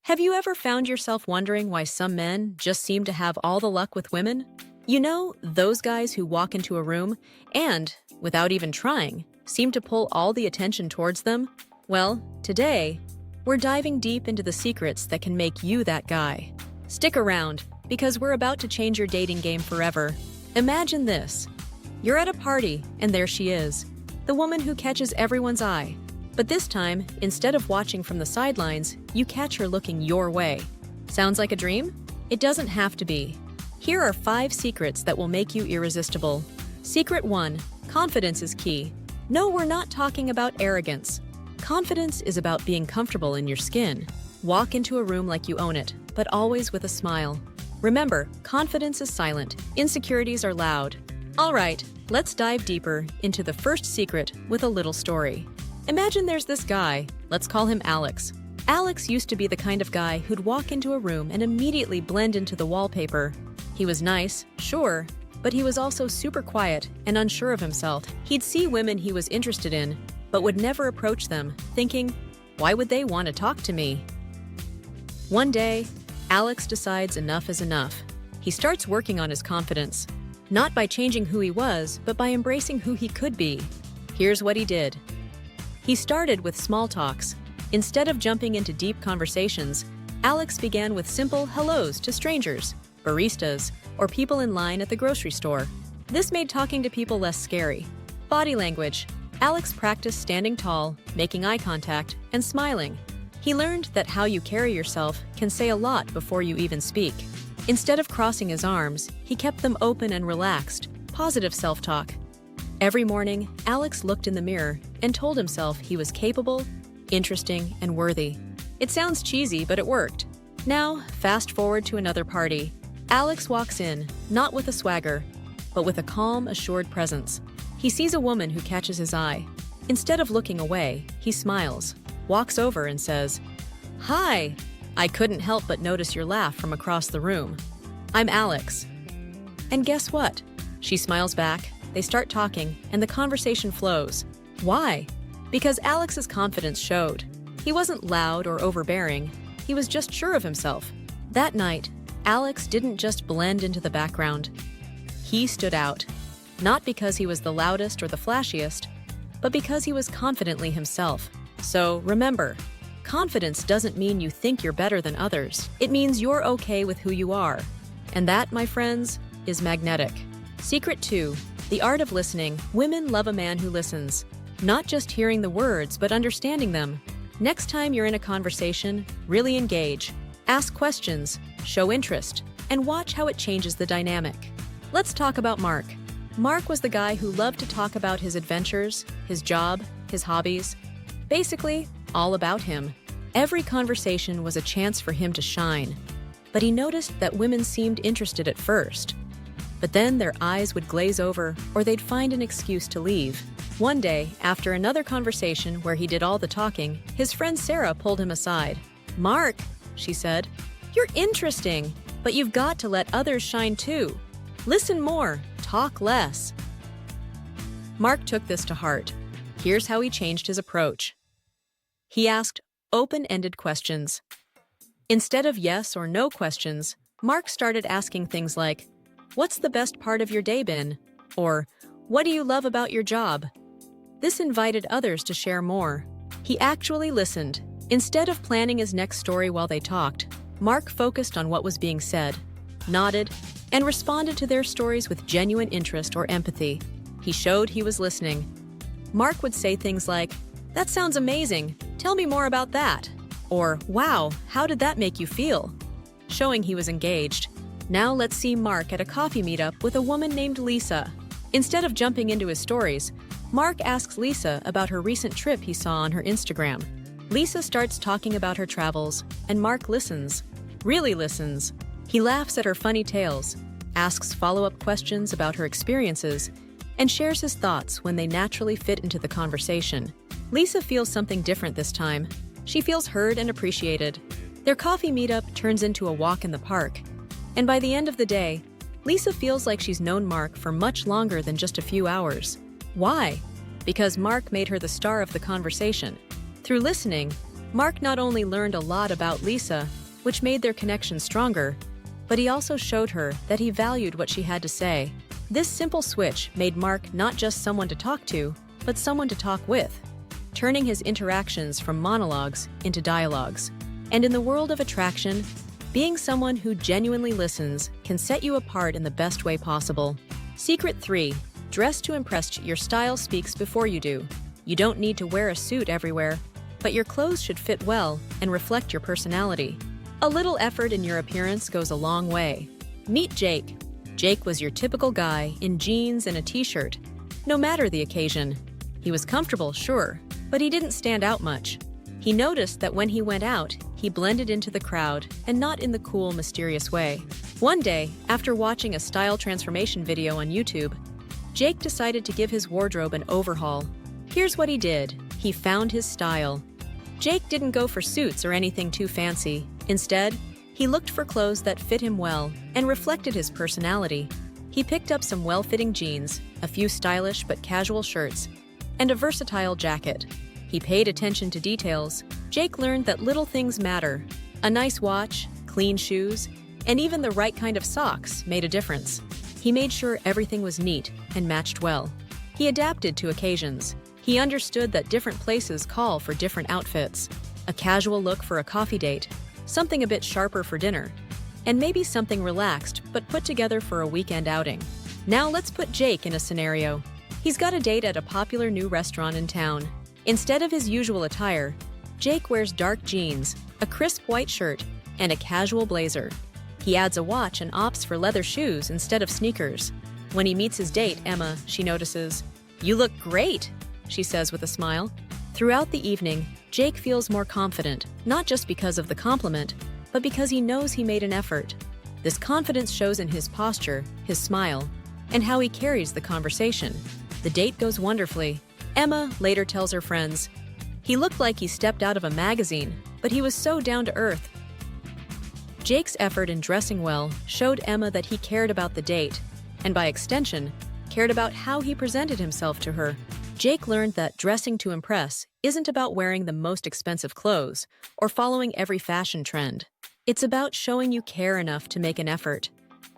Have you ever found yourself wondering why some men just seem to have all the luck with women? You know, those guys who walk into a room and, without even trying, seem to pull all the attention towards them? Well, today, we're diving deep into the secrets that can make you that guy. Stick around, because we're about to change your dating game forever. Imagine this. You're at a party, and there she is, the woman who catches everyone's eye. But this time, instead of watching from the sidelines, you catch her looking your way. Sounds like a dream? It doesn't have to be. Here are 5 secrets that will make you irresistible. Secret 1. Confidence is key. No, we're not talking about arrogance. Confidence is about being comfortable in your skin. Walk into a room like you own it, but always with a smile. Remember, confidence is silent, insecurities are loud. All right, let's dive deeper into the first secret with a little story. Imagine there's this guy, let's call him Alex. Alex used to be the kind of guy who'd walk into a room and immediately blend into the wallpaper. He was nice, sure, but he was also super quiet and unsure of himself. He'd see women he was interested in, but would never approach them, thinking, why would they want to talk to me? One day, Alex decides enough is enough. He starts working on his confidence, not by changing who he was, but by embracing who he could be. Here's what he did. He started with small talks. Instead of jumping into deep conversations, Alex began with simple hellos to strangers, baristas, or people in line at the grocery store. This made talking to people less scary. Body language. Alex practiced standing tall, making eye contact, and smiling. He learned that how you carry yourself can say a lot before you even speak. Instead of crossing his arms, he kept them open and relaxed. Positive self-talk. Every morning, Alex looked in the mirror and told himself he was capable, interesting, and worthy. It sounds cheesy, but it worked. Now, fast forward to another party. Alex walks in, not with a swagger, but with a calm, assured presence. He sees a woman who catches his eye. Instead of looking away, he smiles, walks over and says, "Hi! I couldn't help but notice your laugh from across the room. I'm Alex." And guess what? She smiles back. They start talking, and the conversation flows. Why? Because Alex's confidence showed. He wasn't loud or overbearing. He was just sure of himself. That night, Alex didn't just blend into the background. He stood out, not because he was the loudest or the flashiest, but because he was confidently himself. So remember, confidence doesn't mean you think you're better than others. It means you're okay with who you are. And that, my friends, is magnetic. Secret 2. The art of listening. Women love a man who listens. Not just hearing the words, but understanding them. Next time you're in a conversation, really engage. Ask questions, show interest, and watch how it changes the dynamic. Let's talk about Mark. Mark was the guy who loved to talk about his adventures, his job, his hobbies. Basically, all about him. Every conversation was a chance for him to shine. But he noticed that women seemed interested at first. But then their eyes would glaze over, or they'd find an excuse to leave. One day, after another conversation where he did all the talking, his friend Sarah pulled him aside. "Mark," she said, "you're interesting, but you've got to let others shine too. Listen more, talk less." Mark took this to heart. Here's how he changed his approach. He asked open-ended questions. Instead of yes or no questions, Mark started asking things like, "What's the best part of your day been?" Or, "What do you love about your job?" This invited others to share more. He actually listened. Instead of planning his next story while they talked, Mark focused on what was being said, nodded, and responded to their stories with genuine interest or empathy. He showed he was listening. Mark would say things like, "That sounds amazing. Tell me more about that." Or, "Wow, how did that make you feel?" Showing he was engaged. Now let's see Mark at a coffee meetup with a woman named Lisa. Instead of jumping into his stories, Mark asks Lisa about her recent trip he saw on her Instagram. Lisa starts talking about her travels, and Mark listens. Really listens. He laughs at her funny tales, asks follow-up questions about her experiences, and shares his thoughts when they naturally fit into the conversation. Lisa feels something different this time. She feels heard and appreciated. Their coffee meetup turns into a walk in the park. And by the end of the day, Lisa feels like she's known Mark for much longer than just a few hours. Why? Because Mark made her the star of the conversation. Through listening, Mark not only learned a lot about Lisa, which made their connection stronger, but he also showed her that he valued what she had to say. This simple switch made Mark not just someone to talk to, but someone to talk with, turning his interactions from monologues into dialogues. And in the world of attraction, being someone who genuinely listens can set you apart in the best way possible. Secret 3. Dress to impress. Your style speaks before you do. You don't need to wear a suit everywhere, but your clothes should fit well and reflect your personality. A little effort in your appearance goes a long way. Meet Jake. Jake was your typical guy in jeans and a t-shirt. No matter the occasion. He was comfortable, sure, but he didn't stand out much. He noticed that when he went out, he blended into the crowd and not in the cool, mysterious way. One day, after watching a style transformation video on YouTube, Jake decided to give his wardrobe an overhaul. Here's what he did. He found his style. Jake didn't go for suits or anything too fancy. Instead, he looked for clothes that fit him well and reflected his personality. He picked up some well-fitting jeans, a few stylish but casual shirts, and a versatile jacket. He paid attention to details. Jake learned that little things matter. A nice watch, clean shoes, and even the right kind of socks made a difference. He made sure everything was neat and matched well. He adapted to occasions. He understood that different places call for different outfits. A casual look for a coffee date, something a bit sharper for dinner, and maybe something relaxed but put together for a weekend outing. Now let's put Jake in a scenario. He's got a date at a popular new restaurant in town. Instead of his usual attire, Jake wears dark jeans, a crisp white shirt, and a casual blazer. He adds a watch and opts for leather shoes instead of sneakers. When he meets his date, Emma, she notices. "You look great," she says with a smile. Throughout the evening, Jake feels more confident, not just because of the compliment, but because he knows he made an effort. This confidence shows in his posture, his smile, and how he carries the conversation. The date goes wonderfully. Emma later tells her friends, "He looked like he stepped out of a magazine, but he was so down to earth." Jake's effort in dressing well showed Emma that he cared about the date, and by extension, cared about how he presented himself to her. Jake learned that dressing to impress isn't about wearing the most expensive clothes or following every fashion trend. It's about showing you care enough to make an effort,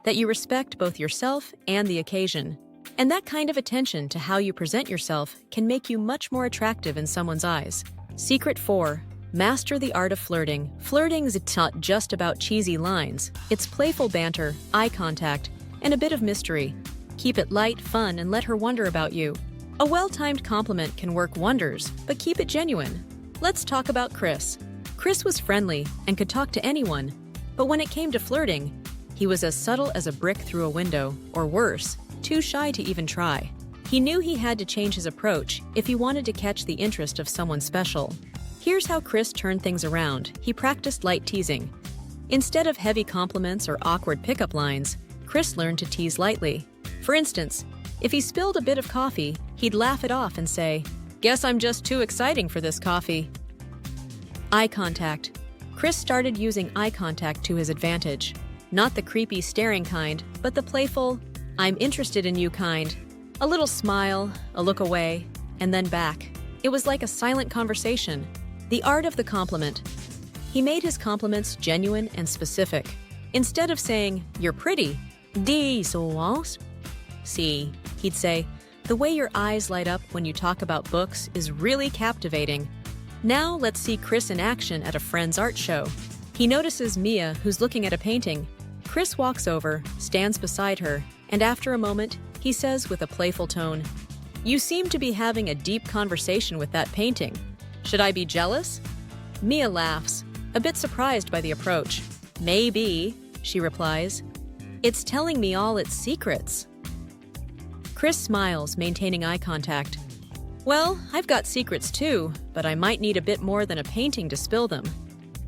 that you respect both yourself and the occasion. And that kind of attention to how you present yourself can make you much more attractive in someone's eyes. Secret 4. Master the art of flirting. Flirting is not just about cheesy lines. It's playful banter, eye contact, and a bit of mystery. Keep it light, fun, and let her wonder about you. A well-timed compliment can work wonders, but keep it genuine. Let's talk about Chris. Chris was friendly and could talk to anyone, but when it came to flirting, he was as subtle as a brick through a window, or worse, too shy to even try. He knew he had to change his approach if he wanted to catch the interest of someone special. Here's how Chris turned things around. He practiced light teasing. Instead of heavy compliments or awkward pickup lines, Chris learned to tease lightly. For instance, if he spilled a bit of coffee, he'd laugh it off and say, "Guess I'm just too exciting for this coffee." Eye contact. Chris started using eye contact to his advantage. Not the creepy staring kind, but the playful, "I'm interested in you" kind. A little smile, a look away, and then back. It was like a silent conversation. The art of the compliment. He made his compliments genuine and specific. Instead of saying, "You're pretty," see, he'd say, "The way your eyes light up when you talk about books is really captivating." Now let's see Chris in action at a friend's art show. He notices Mia, who's looking at a painting. Chris walks over, stands beside her, and after a moment, he says with a playful tone, "You seem to be having a deep conversation with that painting. Should I be jealous?" Mia laughs, a bit surprised by the approach. "Maybe," she replies. "It's telling me all its secrets." Chris smiles, maintaining eye contact. "Well, I've got secrets too, but I might need a bit more than a painting to spill them."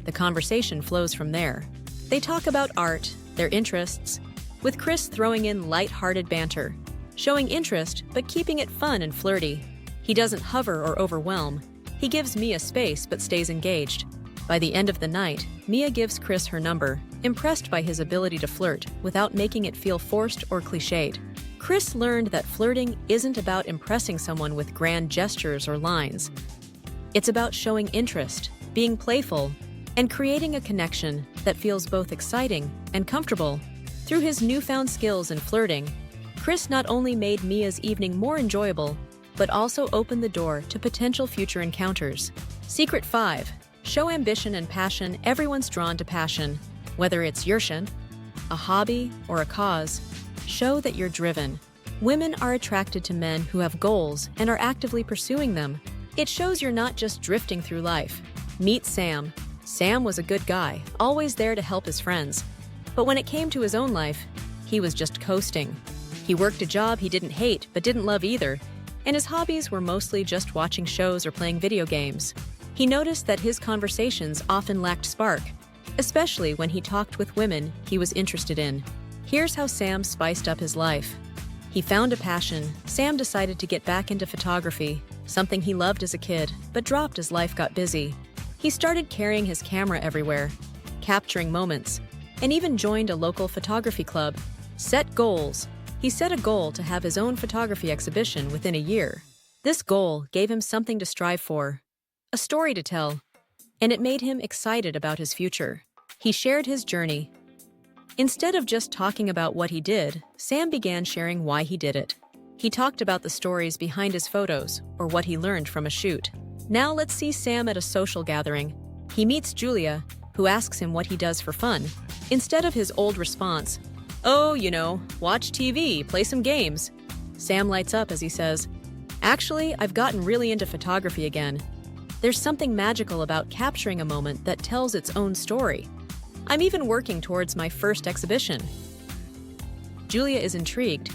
The conversation flows from there. They talk about art, their interests, with Chris throwing in light-hearted banter, showing interest but keeping it fun and flirty. He doesn't hover or overwhelm. He gives Mia space but stays engaged. By the end of the night, Mia gives Chris her number, impressed by his ability to flirt without making it feel forced or cliched. Chris learned that flirting isn't about impressing someone with grand gestures or lines. It's about showing interest, being playful, and creating a connection that feels both exciting and comfortable. Through his newfound skills in flirting, Chris not only made Mia's evening more enjoyable, but also opened the door to potential future encounters. Secret 5. Show ambition and passion. Everyone's drawn to passion. Whether it's Irresistible, a hobby, or a cause, show that you're driven. Women are attracted to men who have goals and are actively pursuing them. It shows you're not just drifting through life. Meet Sam. Sam was a good guy, always there to help his friends. But when it came to his own life, he was just coasting. He worked a job he didn't hate but didn't love either, and his hobbies were mostly just watching shows or playing video games. He noticed that his conversations often lacked spark, especially when he talked with women he was interested in. Here's how Sam spiced up his life. He found a passion. Sam decided to get back into photography, something he loved as a kid, but dropped as life got busy. He started carrying his camera everywhere, capturing moments, and even joined a local photography club. Set goals. He set a goal to have his own photography exhibition within a year. This goal gave him something to strive for, a story to tell, and it made him excited about his future. He shared his journey. Instead of just talking about what he did, Sam began sharing why he did it. He talked about the stories behind his photos or what he learned from a shoot. Now let's see Sam at a social gathering. He meets Julia, who asks him what he does for fun. Instead of his old response, "Oh, watch TV, play some games," Sam lights up as he says, "Actually, I've gotten really into photography again. There's something magical about capturing a moment that tells its own story. I'm even working towards my first exhibition." Julia is intrigued.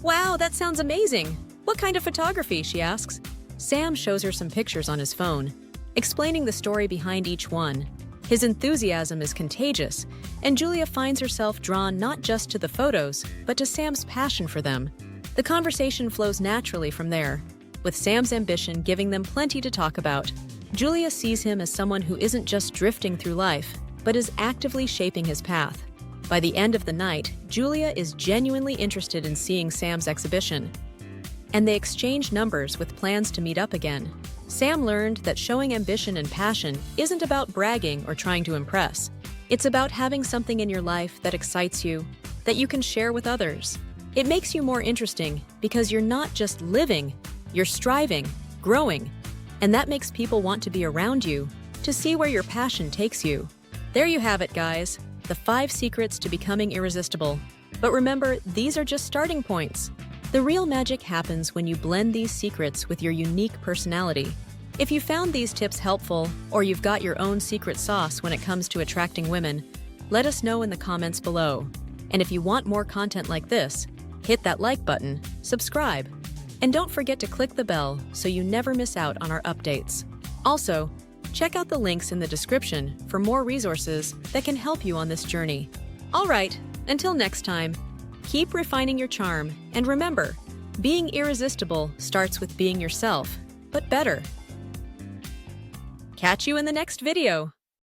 "Wow, that sounds amazing. What kind of photography?" she asks. Sam shows her some pictures on his phone, explaining the story behind each one. His enthusiasm is contagious, and Julia finds herself drawn not just to the photos, but to Sam's passion for them. The conversation flows naturally from there, with Sam's ambition giving them plenty to talk about. Julia sees him as someone who isn't just drifting through life, but is actively shaping his path. By the end of the night, Julia is genuinely interested in seeing Sam's exhibition, and they exchange numbers with plans to meet up again. Sam learned that showing ambition and passion isn't about bragging or trying to impress. It's about having something in your life that excites you, that you can share with others. It makes you more interesting because you're not just living, you're striving, growing, and that makes people want to be around you, to see where your passion takes you. There you have it, guys, the 5 secrets to becoming irresistible. But remember, these are just starting points. The real magic happens when you blend these secrets with your unique personality. If you found these tips helpful, or you've got your own secret sauce when it comes to attracting women, let us know in the comments below. And if you want more content like this, hit that like button, subscribe, and don't forget to click the bell so you never miss out on our updates. Also, check out the links in the description for more resources that can help you on this journey. All right, until next time, keep refining your charm, and remember, being irresistible starts with being yourself, but better. Catch you in the next video.